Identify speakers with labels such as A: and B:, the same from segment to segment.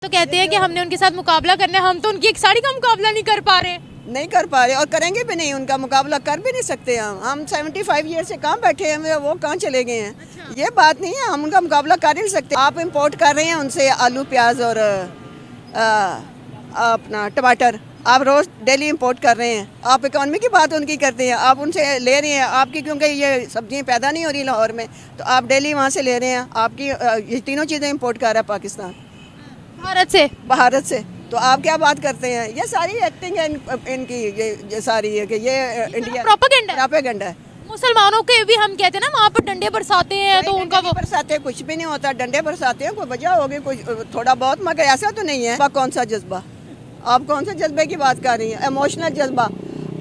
A: तो कहते हैं कि हमने उनके साथ मुकाबला करना है, हम तो उनकी एक साड़ी का मुकाबला नहीं कर पा रहे।
B: नहीं कर पा रहे और करेंगे भी नहीं, उनका मुकाबला कर भी नहीं सकते। हम 75 ईयर से कहाँ बैठे हैं, वो कहाँ चले गए हैं। अच्छा। ये बात नहीं है, हम उनका मुकाबला कर ही नहीं सकते। आप इंपोर्ट कर रहे हैं उनसे आलू प्याज और अपना टमाटर, आप रोज़ डेली इंपोर्ट कर रहे हैं। आप इकॉनमी की बात उनकी करते हैं, आप उनसे ले रहे हैं आपकी, क्योंकि ये सब्जियां पैदा नहीं हो रही लाहौर में, तो आप डेली वहाँ से ले रहे हैं। आपकी ये तीनों चीज़ें इंपोर्ट कर रहा है पाकिस्तान, भारत से। तो आप क्या बात करते हैं? ये सारी एक्टिंग है इनकी, ये सारी है कि ये इंडिया प्रोपेगेंडा है।
A: मुसलमानों के भी हम कहते हैं ना वहाँ पर डंडे बरसाते हैं, तो उनका वो
B: बरसाते कुछ भी नहीं होता। डंडे बरसाते हैं, कोई वजह होगी, कोई थोड़ा बहुत, मगर ऐसा तो नहीं है। कौन सा जज्बा, आप कौन से जज्बे की बात कर रही हैं? इमोशनल जज्बा।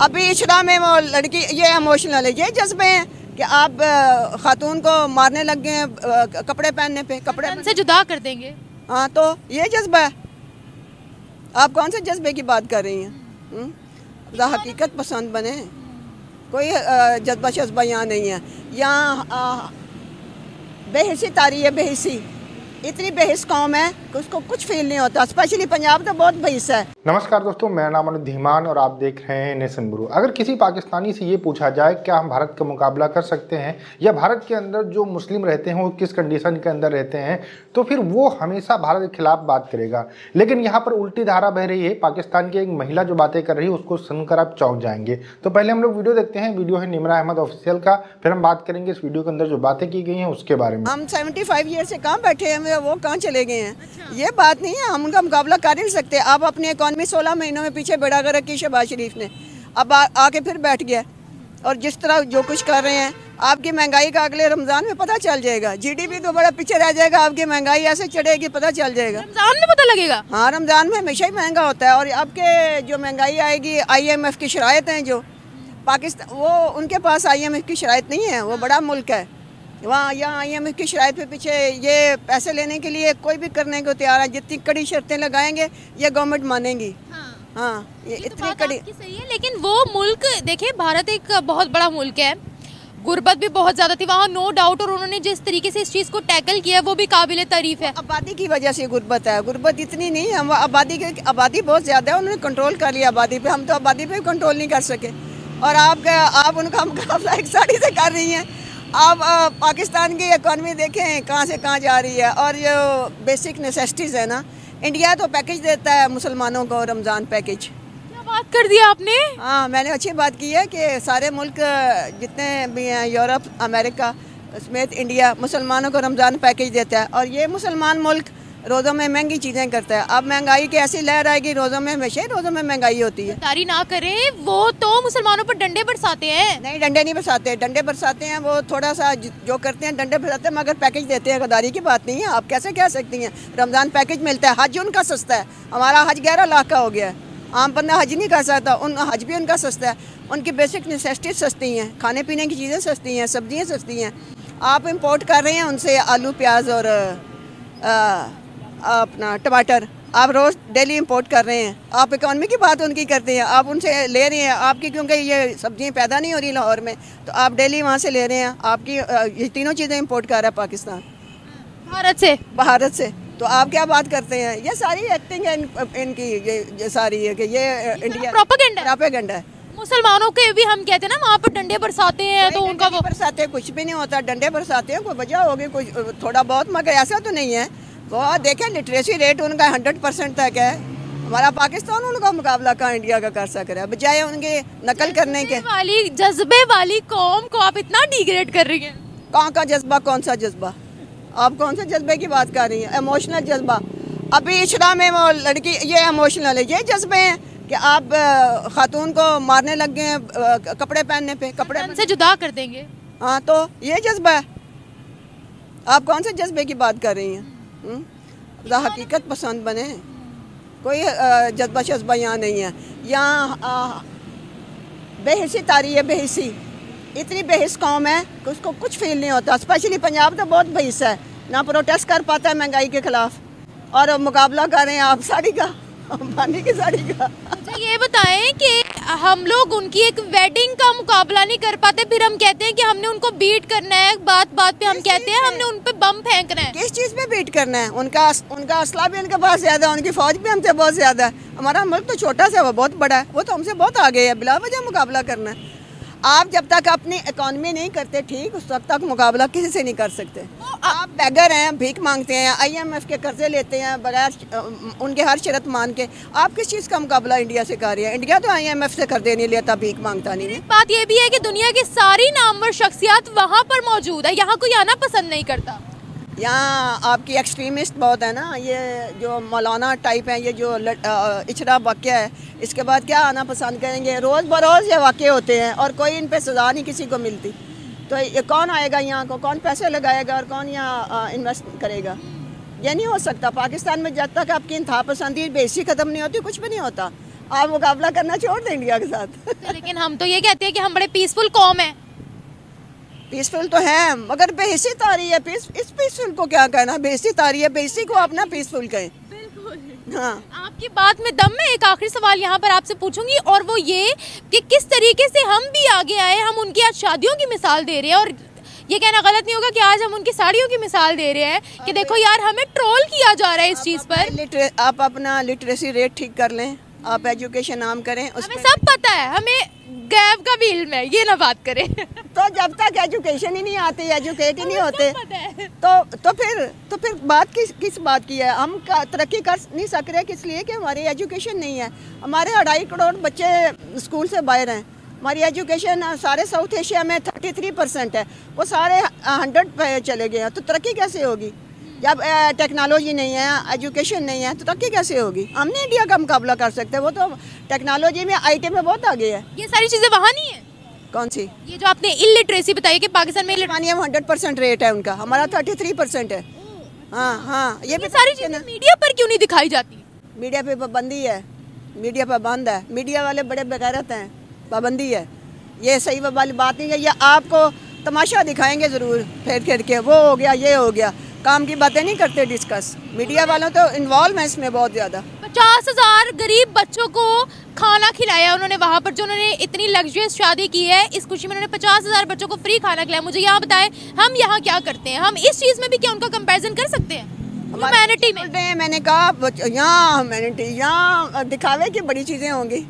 B: अभी इशरा में वो लड़की, ये इमोशनल है, ये जज्बे हैं कि आप खातून को मारने लग गए हैं कपड़े पहनने पे, कपड़े
A: से जुदा कर देंगे।
B: हाँ, तो ये जज्बा है। आप कौन से जज्बे की बात कर रही हैं? हकीकत पसंद बने, कोई जज्बा शज्बा यहाँ नहीं है। यहाँ बेहिसी तारी है, बेहिसी, इतनी बेहिस कौम है कि उसको कुछ फील नहीं होता। स्पेशली पंजाब तो बहुत बेहिस है।
C: नमस्कार दोस्तों, मेरा नाम अनुज धीमान और आप देख रहे हैं नेशन ब्यूरो। अगर किसी पाकिस्तानी से ये पूछा जाए क्या हम भारत का मुकाबला कर सकते हैं, या भारत के अंदर जो मुस्लिम रहते हैं वो किस कंडीशन के अंदर रहते हैं, तो फिर वो हमेशा भारत के खिलाफ बात करेगा। लेकिन यहाँ पर उल्टी धारा बह रही है। पाकिस्तान की एक महिला जो बातें कर रही है उसको सुनकर आप चौंक जाएंगे। तो पहले हम लोग वीडियो देखते हैं। वीडियो है निमरा अहमद ऑफिशियल का, फिर हम बात करेंगे इस वीडियो के अंदर जो बातें की गई हैं उसके बारे में।
B: हम 75 ईयर से कहाँ बैठे हैं, वो कहाँ चले गए हैं। अच्छा। ये बात नहीं है, हम उनका मुकाबला कर नहीं सकते। आप अपनी इकॉनमी 16 महीनों में पीछे बढ़ा कर रखी शहबाज शरीफ ने, अब आके फिर बैठ गया। और जिस तरह जो कुछ कर रहे हैं, आपकी महंगाई का अगले रमजान में पता चल जाएगा। जीडीपी तो बड़ा पीछे रह जाएगा, आपकी महंगाई ऐसे चढ़ेगी पता चल जाएगा।
A: रमजान में पता लगेगा?
B: हाँ, रमजान में हमेशा ही महंगा होता है। और आपके जो महंगाई आएगी, IMF की शराइत हैं जो पाकिस्तान, वो उनके पास IMF की शराइत नहीं है। वो बड़ा मुल्क है, वहाँ यहाँ IMF की शराइत पे पीछे ये पैसे लेने के लिए कोई भी करने को तैयार है। जितनी कड़ी शर्तें लगाएंगे ये गवर्नमेंट मानेगी। हाँ, ये इतनी कड़ी
A: सही है। लेकिन वो मुल्क देखिए, भारत एक बहुत बड़ा मुल्क है, गुर्बत भी बहुत ज़्यादा थी वहाँ, नो डाउट। और उन्होंने जिस तरीके से इस चीज़ को टैकल किया वो भी काबिल तारीफ है।
B: आबादी की वजह से गुर्बत है, गुर्बत इतनी नहीं है। आबादी बहुत ज़्यादा है, उन्होंने कंट्रोल कर लिया आबादी पे। हम तो आबादी पे कंट्रोल नहीं कर सके। और आप उनका मुकाबला एक साड़ी से कर रही हैं। आप पाकिस्तान की इकॉनमी देखें कहाँ से कहाँ जा रही है। और जो बेसिक नेसेसिटीज़ है ना, इंडिया तो पैकेज देता है मुसलमानों को, रमज़ान पैकेज।
A: क्या बात कर दिया आपने?
B: हाँ, मैंने अच्छी बात की है कि सारे मुल्क जितने भी हैं, यूरोप, अमेरिका समेत इंडिया, मुसलमानों को रमज़ान पैकेज देता है। और ये मुसलमान मुल्क रोज़ों में महंगी चीज़ें करता है। अब महंगाई की ऐसी लहर आएगी, रोज़ों में हमेशा रोज़ों में महंगाई होती है।
A: तारी ना करें, वो तो मुसलमानों पर डंडे बरसाते हैं।
B: नहीं, डंडे नहीं बरसाते। डंडे बरसाते हैं वो थोड़ा सा जो करते हैं, डंडे बरसाते हैं, मगर पैकेज देते हैं। गद्दारी की बात नहीं है। आप कैसे कह सकती हैं? रमज़ान पैकेज मिलता है। हज उनका सस्ता है, हमारा हज 11 लाख का हो गया है। आम बंदा हज नहीं कर सकता, हज भी उनका सस्ता है। उनकी बेसिक नेसेसिटीज सस्ती हैं, खाने पीने की चीज़ें सस्ती हैं, सब्जियाँ सस्ती हैं। आप इंपोर्ट कर रहे हैं उनसे आलू प्याज और अपना टमाटर, आप रोज़ डेली इंपोर्ट कर रहे हैं। आप इकॉनमी की बात उनकी करते हैं, आप उनसे ले रहे हैं आपकी, क्योंकि ये सब्जियां पैदा नहीं हो रही लाहौर में, तो आप डेली वहाँ से ले रहे हैं। आपकी ये तीनों चीज़ें इंपोर्ट कर रहा है पाकिस्तान, भारत से। तो आप क्या बात करते हैं? ये सारी एक्टिंग है इनकी, ये सारी है कि ये इंडिया प्रोपेगेंडा है।
A: मुसलमानों के भी हम कहते हैं ना वहाँ पर डंडे बरसाते हैं, तो उनका वो
B: बरसाते कुछ भी नहीं होता। डंडे बरसाते हैं, कोई वजह होगी, कोई थोड़ा बहुत, मगर ऐसा तो नहीं है। वो देखें लिटरेसी रेट उनका 100% तक है। हमारा पाकिस्तान उनका मुकाबला कहाँ इंडिया का कर सक रहा है, बजाय उनके नकल करने के।
A: जज्बे वाली कौम को आप इतना डिग्रेड कर रही हैं।
B: कहाँ का जज्बा, कौन सा जज्बा? आप कौन से जज्बे की बात कर रही हैं? इमोशनल जज्बा। अभी इशरा में वो लड़की, ये इमोशनल है, ये जज्बे हैं कि आप खातून को मारने लग गए हैं कपड़े पहनने पे, कपड़े
A: से जुदा कर देंगे।
B: हाँ, तो ये जज्बा है। आप कौन से जज्बे की बात कर रही हैं? हकीकत पसंद बने, कोई जज्बा शज्बा यहाँ नहीं है। यहाँ बेहिसी तारी है, बेहिसी, इतनी बेहिस कौम है कि उसको कुछ फील नहीं होता। स्पेशली पंजाब तो बहुत बेहिस है, ना प्रोटेस्ट कर पाता है महंगाई के खिलाफ, और मुकाबला कर रहे हैं आप साड़ी का। अंबानी की साड़ी का।
A: अच्छा ये बताएं कि हम लोग उनकी एक वेडिंग का मुकाबला नहीं कर पाते, फिर हम कहते हैं कि हमने उनको बीट करना है, बात बात पे हम कहते हैं हमने उन पे बम फेंकना है।
B: किस चीज़ पे बीट करना है? उनका असला भी उनके पास ज़्यादा है, उनकी फौज भी हमसे बहुत ज़्यादा है। हमारा मुल्क तो छोटा सा है, वो बहुत बड़ा है, वो तो हमसे बहुत आगे है। बिला वजह मुकाबला करना है। आप जब तक अपनी इकॉनमी नहीं करते ठीक, उस वक्त तक मुकाबला किसी से नहीं कर सकते। आप बेगर हैं, भीख मांगते हैं, IMF के कर्जे लेते हैं बगैर उनके हर शर्त मान के। आप किस चीज़ का मुकाबला इंडिया से कर रहे हैं? इंडिया तो IMF से कर्जे नहीं लेता, भीख मांगता नहीं है।
A: बात ये भी है कि दुनिया की सारी नामवर शख्सियत वहाँ पर मौजूद है, यहाँ कोई आना पसंद नहीं करता।
B: यहाँ आपकी एक्सट्रीमिस्ट बहुत है ना, ये जो मौलाना टाइप है, ये जो इचरा वाक़या है, इसके बाद क्या आना पसंद करेंगे? रोज़ बरोज़ ये वाक़े होते हैं और कोई इन पे सज़ा नहीं किसी को मिलती। तो ये कौन आएगा यहाँ को, कौन पैसे लगाएगा और कौन यहाँ इन्वेस्ट करेगा? ये नहीं हो सकता। पाकिस्तान में जब तक आपकी इंतहा पसंदी बेसी ख़त्म नहीं होती, कुछ भी नहीं होता। आप मुकाबला करना छोड़ दें इंडिया के साथ।
A: लेकिन हम तो ये कहते हैं कि हम बड़े पीसफुल कौम है।
B: पीसफुल तो है, मगर बेइज्जत आ रही है। इस पीसफुल को क्या कहना? बेइज्जत आ रही है, बेइज्जती को अपना पीसफुल कहें। हाँ,
A: आपकी बात में दम है। एक आखिरी सवाल यहाँ पर आपसे पूछूंगी, और वो ये कि किस तरीके से हम भी आगे आए। हम उनकी आज शादियों की मिसाल दे रहे हैं, और ये कहना गलत नहीं होगा कि आज हम उनकी साड़ियों की मिसाल दे रहे हैं कि देखो यार हमें ट्रोल किया जा रहा है इस चीज़ पर।
B: आप अपना लिटरेसी रेट ठीक कर लें, आप एजुकेशन आम करें।
A: हमें सब पता है, हमें गैब का भी इल्म है, ये ना बात करें।
B: तो जब तक एजुकेशन ही नहीं आती, एजुकेट ही नहीं होते, तो फिर बात किस बात की है? हम तरक्की कर नहीं सक रहे, किस लिए? कि हमारी एजुकेशन नहीं है। हमारे 2.5 करोड़ बच्चे स्कूल से बाहर हैं। हमारी एजुकेशन सारे साउथ एशिया में 33% है, वो सारे 100 पे चले गए हैं। तो तरक्की कैसे होगी जब टेक्नोलॉजी नहीं है, एजुकेशन नहीं है? तो तरक्की कैसे होगी? हम नहीं इंडिया का मुकाबला कर सकते, वो तो टेक्नोलॉजी में IT में बहुत आगे है।
A: ये सारी चीज़ें वहाँ नहीं है।
B: कौन सी?
A: ये जो आपने इलिटरेसी बताई कि पाकिस्तान में
B: 100% रेट है उनका, हमारा 33% है। हाँ हाँ,
A: ये सारी चीज़ें मीडिया पर क्यों नहीं दिखाई जाती?
B: मीडिया पे पाबंदी है, मीडिया पर बंद है। मीडिया वाले बड़े बेगैरत हैं, पाबंदी है। ये सही वाली बात नहीं है। ये आपको तमाशा दिखाएंगे ज़रूर फिर के, वो हो गया, ये हो गया, काम की बातें नहीं करते डिस्कस। मीडिया वालों तो इन्वॉल्व है इसमें बहुत ज़्यादा।
A: 50,000 गरीब बच्चों को खाना खिलाया उन्होंने वहाँ पर, जो उन्होंने इतनी लग्जरियस शादी की है, इस खुशी में उन्होंने 50,000 बच्चों को फ्री खाना खिलाया। मुझे यहाँ बताएं, हम यहाँ क्या करते हैं? हम इस चीज़ में भी क्या उनका कंपैरिजन कर सकते हैं? ह्यूमैनिटी में
B: मैंने कहा यहाँ ह्यूमैनिटी, यहाँ दिखावे की बड़ी चीज़ें होंगी।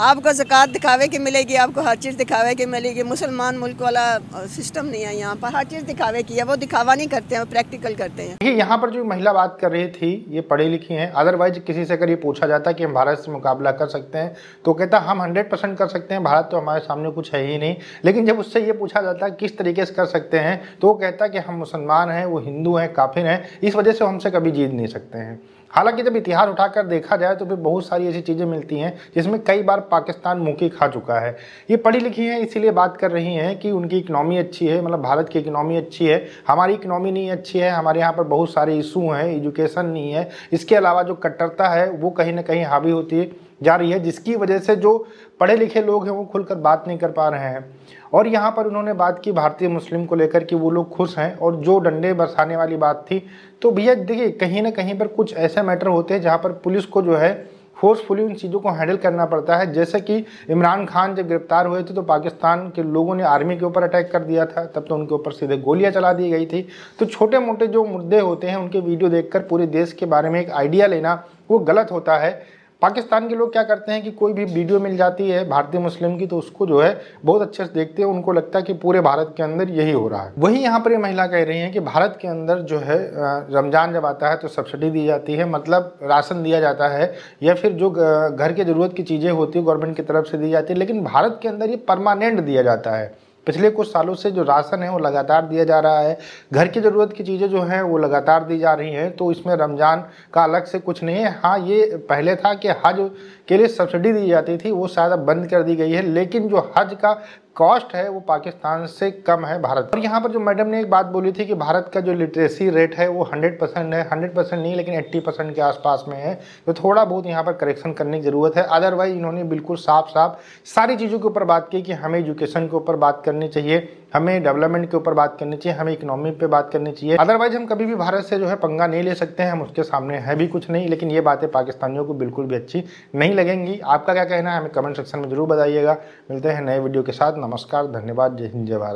B: आपको ज़कात दिखावे की मिलेगी, आपको हर चीज़ दिखावे की मिलेगी। मुसलमान मुल्क वाला सिस्टम नहीं है यहाँ पर, हर चीज़ दिखावे की है। वो दिखावा नहीं करते हैं, वो प्रैक्टिकल करते हैं।
C: यहाँ पर जो महिला बात कर रही थी, ये पढ़ी लिखी हैं। अदरवाइज किसी से अगर ये पूछा जाता कि हम भारत से मुकाबला कर सकते हैं, तो कहता हम 100% कर सकते हैं, भारत तो हमारे सामने कुछ है ही नहीं। लेकिन जब उससे ये पूछा जाता किस तरीके से कर सकते हैं, तो वो कहता कि हम मुसलमान हैं, वो हिंदू हैं, काफिर हैं, इस वजह से हमसे कभी जीत नहीं सकते हैं। हालांकि जब इतिहास उठाकर देखा जाए तो फिर बहुत सारी ऐसी चीज़ें मिलती हैं जिसमें कई बार पाकिस्तान मुँह की खा चुका है। ये पढ़ी लिखी हैं, इसीलिए बात कर रही हैं कि उनकी इकनॉमी अच्छी है, मतलब भारत की इकनॉमी अच्छी है, हमारी इकनॉमी नहीं अच्छी है। हमारे यहाँ पर बहुत सारे इशू हैं, एजुकेशन नहीं है, इसके अलावा जो कट्टरता है वो कहीं ना कहीं हावी होती जा रही है, जिसकी वजह से जो पढ़े लिखे लोग हैं वो खुलकर बात नहीं कर पा रहे हैं। और यहाँ पर उन्होंने बात की भारतीय मुस्लिम को लेकर कि वो लोग खुश हैं, और जो डंडे बरसाने वाली बात थी, तो भैया देखिए कहीं ना कहीं पर कुछ ऐसे मैटर होते हैं जहाँ पर पुलिस को जो है फोर्सफुली उन चीज़ों को हैंडल करना पड़ता है। जैसे कि इमरान खान जब गिरफ्तार हुए थे तो पाकिस्तान के लोगों ने आर्मी के ऊपर अटैक कर दिया था, तब तो उनके ऊपर सीधे गोलियां चला दी गई थी। तो छोटे मोटे जो मुद्दे होते हैं उनके वीडियो देखकर पूरे देश के बारे में एक आइडिया लेना वो गलत होता है। पाकिस्तान के लोग क्या करते हैं कि कोई भी वीडियो मिल जाती है भारतीय मुस्लिम की, तो उसको जो है बहुत अच्छे से देखते हैं, उनको लगता है कि पूरे भारत के अंदर यही हो रहा है। वही यहाँ पर ये महिला कह रही हैं कि भारत के अंदर जो है रमज़ान जब आता है तो सब्सिडी दी जाती है, मतलब राशन दिया जाता है, या फिर जो घर की ज़रूरत की चीज़ें होती है गवर्नमेंट की तरफ से दी जाती है। लेकिन भारत के अंदर ये परमानेंट दिया जाता है। पिछले कुछ सालों से जो राशन है वो लगातार दिया जा रहा है, घर की ज़रूरत की चीज़ें जो हैं वो लगातार दी जा रही हैं। तो इसमें रमज़ान का अलग से कुछ नहीं है। हाँ, ये पहले था कि हज के लिए सब्सिडी दी जाती थी, वो शायद अब बंद कर दी गई है, लेकिन जो हज का कॉस्ट है वो पाकिस्तान से कम है भारत। और यहाँ पर जो मैडम ने एक बात बोली थी कि भारत का जो लिटरेसी रेट है वो 100% है, 100% नहीं लेकिन 80% के आसपास में है, तो थोड़ा बहुत यहाँ पर करेक्शन करने की ज़रूरत है। अदरवाइज इन्होंने बिल्कुल साफ साफ सारी चीज़ों के ऊपर बात की कि हमें एजुकेशन के ऊपर बात करनी करनी चाहिए, हमें डेवलपमेंट के ऊपर बात करनी चाहिए, हमें इकोनॉमी पे बात करनी चाहिए। अदरवाइज हम कभी भी भारत से जो है पंगा नहीं ले सकते हैं, हम उसके सामने है भी कुछ नहीं। लेकिन ये बातें पाकिस्तानियों को बिल्कुल भी अच्छी नहीं लगेंगी। आपका क्या कहना है हमें कमेंट सेक्शन में जरूर बताइएगा। मिलते हैं नए वीडियो के साथ। नमस्कार, धन्यवाद, जय हिंद, जय भारत।